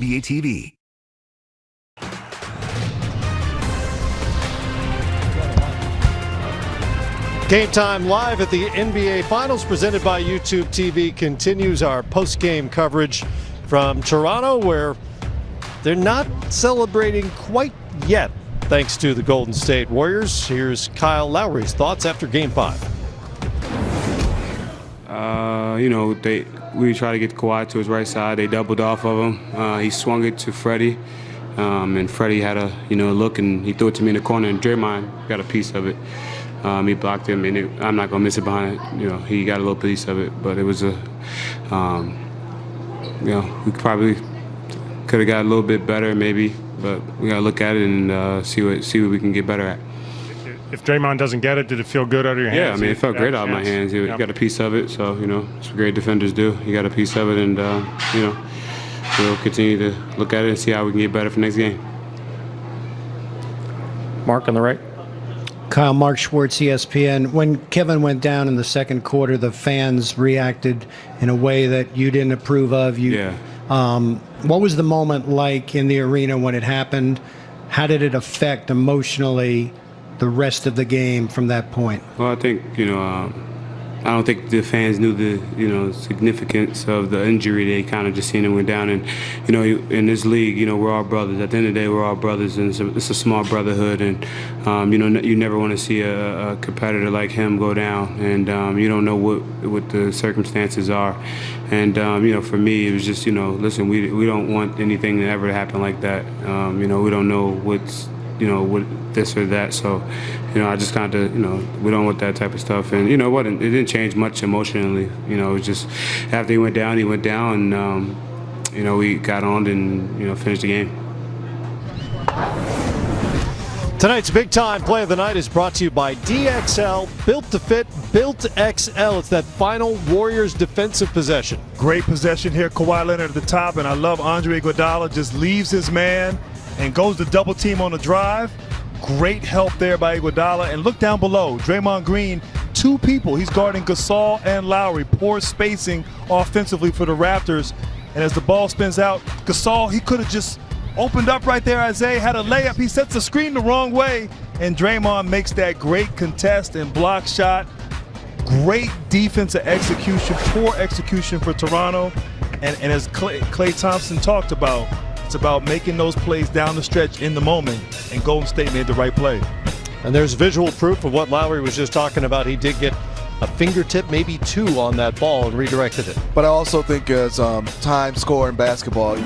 NBA TV. Game Time live at the NBA Finals presented by YouTube TV continues our post-game coverage from Toronto, where they're not celebrating quite yet thanks to the Golden State Warriors. Here's Kyle Lowry's thoughts after Game 5. We tried to get Kawhi to his right side. They doubled off of him. He swung it to Freddie, and Freddie had a look, and he threw it to me in the corner, and Draymond got a piece of it. He blocked him, and I'm not gonna miss it behind it. He got a little piece of it, but it was we probably could have got a little bit better, maybe, but we gotta look at it and see what we can get better at. If Draymond doesn't get it, did it feel good out of your hands? Yeah, it felt great out of my hands. He got a piece of it, so that's what great defenders do. He got a piece of it, and we'll continue to look at it and see how we can get better for next game. Mark on the right. Kyle, Mark Schwartz, ESPN. When Kevin went down in the second quarter, the fans reacted in a way that you didn't approve of. What was the moment like in the arena when it happened? How did it affect emotionally the rest of the game from that point? Well, I think, I don't think the fans knew the, significance of the injury. They kind of just seen him went down. And, in this league, we're all brothers. At the end of the day, we're all brothers, and it's a small brotherhood. And, you never want to see a competitor like him go down. And you don't know what the circumstances are. And, for me, it was just, listen, we don't want anything to ever happen like that. We don't know what's, with this or that. So, I just kind of, we don't want that type of stuff. And, it didn't change much emotionally. It was just after he went down, and, we got on and, finished the game. Tonight's big time play of the night is brought to you by DXL, built to fit, built XL. It's that final Warriors defensive possession. Great possession here, Kawhi Leonard at the top, and I love Andre Iguodala just leaves his man and goes to double team on the drive. Great help there by Iguodala. And look down below, Draymond Green, two people. He's guarding Gasol and Lowry. Poor spacing offensively for the Raptors. And as the ball spins out, Gasol, he could have just opened up right there. Isaiah had a layup. He sets the screen the wrong way, and Draymond makes that great contest and block shot. Great defensive execution, poor execution for Toronto. And as Klay Thompson talked about, it's about making those plays down the stretch in the moment, and Golden State made the right play. And there's visual proof of what Lowry was just talking about. He did get a fingertip, maybe two, on that ball and redirected it. But I also think as time score in basketball,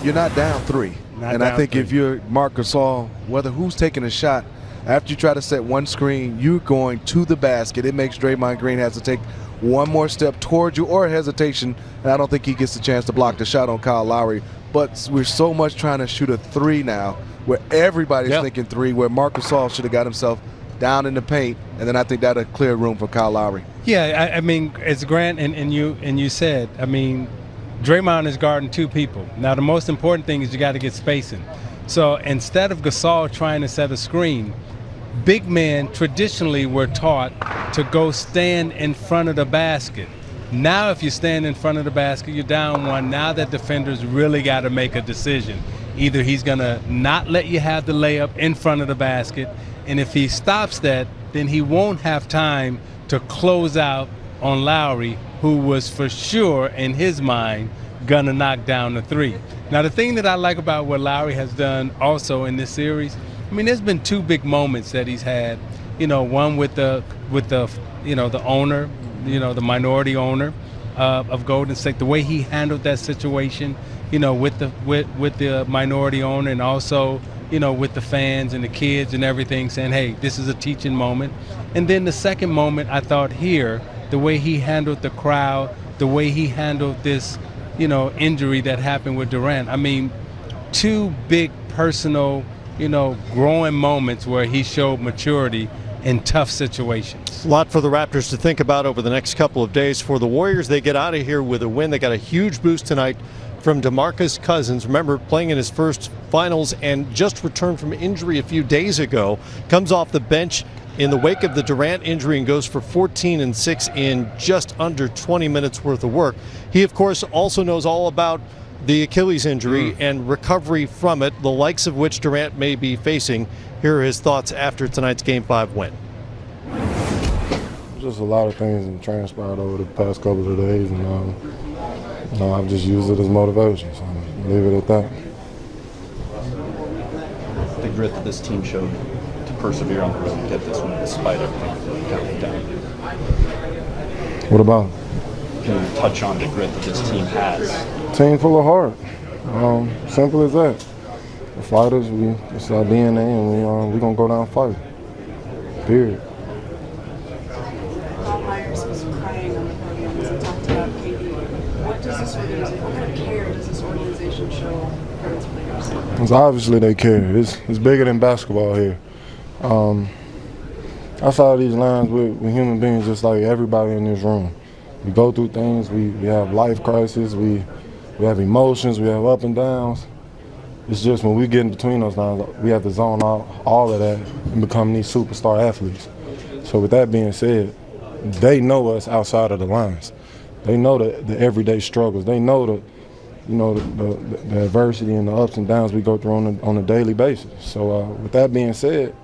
you're not down three. I think if you're Marc Gasol, whether who's taking a shot, after you try to set one screen, you're going to the basket. It makes Draymond Green has to take one more step towards you or hesitation, and I don't think he gets the chance to block the shot on Kyle Lowry. But we're so much trying to shoot a three now, where everybody's thinking three, where Marc Gasol should have got himself down in the paint, and then I think that'll clear room for Kyle Lowry. Yeah, I mean, as Grant and you said, I mean, Draymond is guarding two people. Now, the most important thing is you got to get spacing. So instead of Gasol trying to set a screen, big men traditionally were taught to go stand in front of the basket. Now if you stand in front of the basket, you're down one. Now that defender's really got to make a decision. Either he's going to not let you have the layup in front of the basket, and if he stops that, then he won't have time to close out on Lowry, who was for sure, in his mind, going to knock down the three. Now, the thing that I like about what Lowry has done also in this series, I mean, there's been two big moments that he's had. One with the owner, the minority owner of Golden State, the way he handled that situation, with the minority owner, and also, with the fans and the kids and everything, saying, hey, this is a teaching moment. And then the second moment, I thought here, the way he handled the crowd, the way he handled this, injury that happened with Durant. I mean, two big personal, growing moments where he showed maturity in tough situations. A lot for the Raptors to think about over the next couple of days. For the Warriors, they get out of here with a win. They got a huge boost tonight from DeMarcus Cousins. Remember, playing in his first finals and just returned from injury a few days ago. Comes off the bench in the wake of the Durant injury and goes for 14 and 6 in just under 20 minutes worth of work. He, of course, also knows all about the Achilles injury and recovery from it, the likes of which Durant may be facing. Here are his thoughts after tonight's Game 5 win. Just a lot of things that transpired over the past couple of days, and I've just used it as motivation, so leave it at that. The grit that this team showed to persevere on the road and get this one despite everything coming down. What about it? Can you touch on the grit that this team has? Team full of heart. Simple as that. The fighters, it's our DNA, and we're going to go down fighting. Period. Bob Myers was crying on the podium as he talked about KD. What kind of care does this organization show for its players? It's obviously they care. It's bigger than basketball here. Outside of these lines, we're human beings just like everybody in this room. We go through things. We have life crises. We have emotions. We have up and downs. It's just when we get in between those lines, we have to zone out all of that and become these superstar athletes. So with that being said, they know us outside of the lines. They know the everyday struggles. They know the adversity and the ups and downs we go through on a daily basis. So with that being said,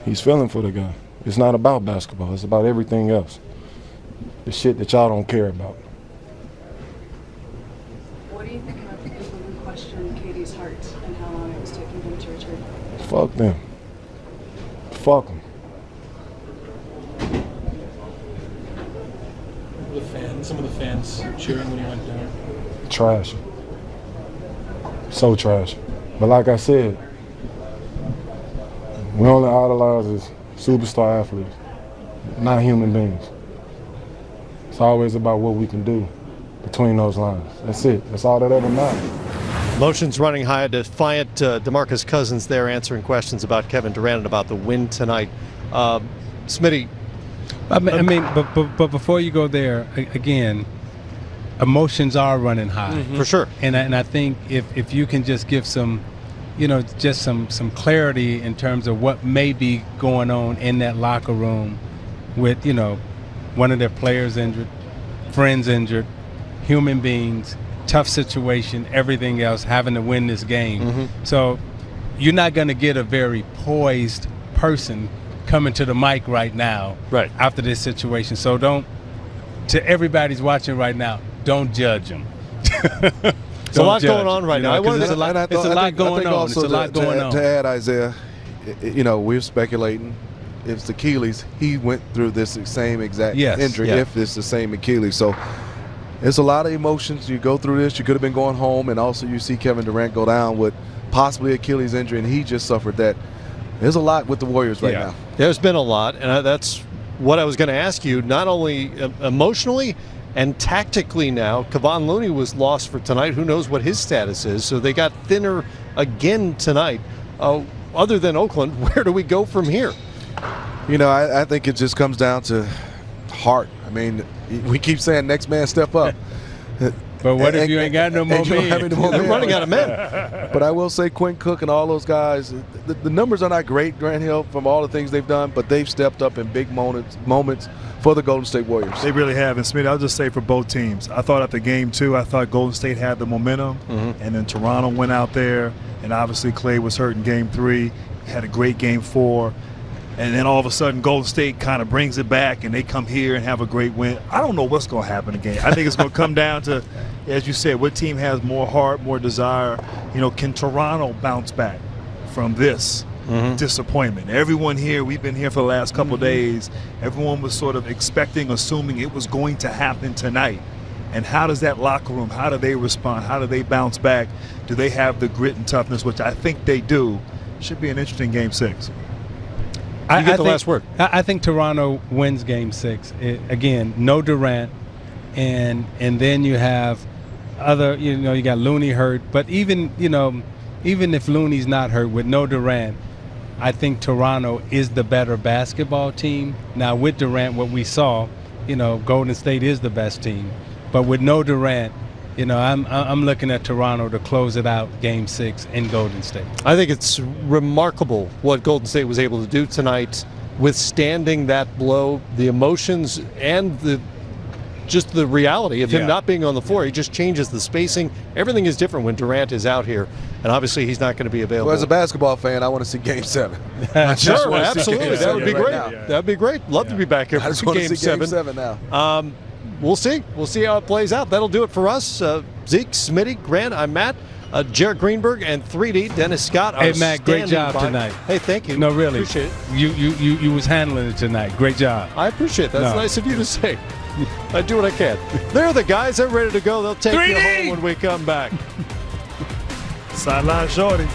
he's feeling for the guy. It's not about basketball. It's about everything else. The shit that y'all don't care about. What do you think about the people who question KD's heart and how long it was taking him to return? Fuck them. Fuck them. Some of the fans cheering when he went down. Trash. So trash. But like I said, we only idolize as superstar athletes, not human beings. It's always about what we can do between those lines. That's it. That's all that ever matters. Emotions running high. Defiant DeMarcus Cousins there answering questions about Kevin Durant and about the win tonight. Smitty. But before you go there, again, emotions are running high. For sure. And I think if you can just give some, just some clarity in terms of what may be going on in that locker room with, one of their players injured, friends injured, human beings, tough situation, everything else, having to win this game. So you're not going to get a very poised person coming to the mic right now after this situation. So to everybody's watching right now, don't judge them. There's a lot going on right now. It's a lot going on. To add, Isaiah, we're speculating. If it's Achilles, he went through this same exact injury. If it's the same Achilles, so it's a lot of emotions. You go through this. You could have been going home, and also you see Kevin Durant go down with possibly Achilles injury, and he just suffered that. There's a lot with the Warriors right now. There's been a lot, and that's what I was going to ask you. Not only emotionally and tactically now, Kevon Looney was lost for tonight. Who knows what his status is? So they got thinner again tonight. Other than Oakland, where do we go from here? I think it just comes down to heart. I mean, we keep saying next man step up. But what if you ain't got no more men? They're running out of men. But I will say Quinn Cook and all those guys, the numbers are not great, Grant Hill, from all the things they've done, but they've stepped up in big moments for the Golden State Warriors. They really have. And Smith, I'll just say for both teams, I thought after game 2, I thought Golden State had the momentum, and then Toronto went out there, and obviously Clay was hurt in game 3, had a great game 4. And then all of a sudden, Golden State kind of brings it back, and they come here and have a great win. I don't know what's going to happen again. I think it's going to come down to, as you said, what team has more heart, more desire. Can Toronto bounce back from this disappointment? Everyone here, we've been here for the last couple of days. Everyone was sort of expecting, assuming it was going to happen tonight. And how does that locker room, how do they respond? How do they bounce back? Do they have the grit and toughness, which I think they do? Should be an interesting Game 6. You get the last word. I think Toronto wins Game 6. Again, no Durant, and then you have other. You got Looney hurt, but even if Looney's not hurt, with no Durant, I think Toronto is the better basketball team. Now with Durant, what we saw, Golden State is the best team, but with no Durant, I'm looking at Toronto to close it out Game 6 in Golden State. I think it's remarkable what Golden State was able to do tonight, withstanding that blow, the emotions and the just the reality of him not being on the floor. He just changes the spacing. Everything is different when Durant is out here, and obviously he's not going to be available. Well, as a basketball fan, I want to see Game 7. Sure, absolutely. That would be great. That would be great. Love to be back here I just for want Game to see 7. Game 7 now. We'll see. We'll see how it plays out. That'll do it for us. Zeke, Smitty, Grant, I'm Matt. Jarrett Greenberg and 3D Dennis Scott are Hey, Matt, great job by. tonight. Hey, thank you. No, really. Appreciate it. You was handling it tonight. Great job. I appreciate that. That's nice of you to say. I do what I can. They're the guys. They're ready to go. They'll take 3D! you home when we come back. Sideline shorty.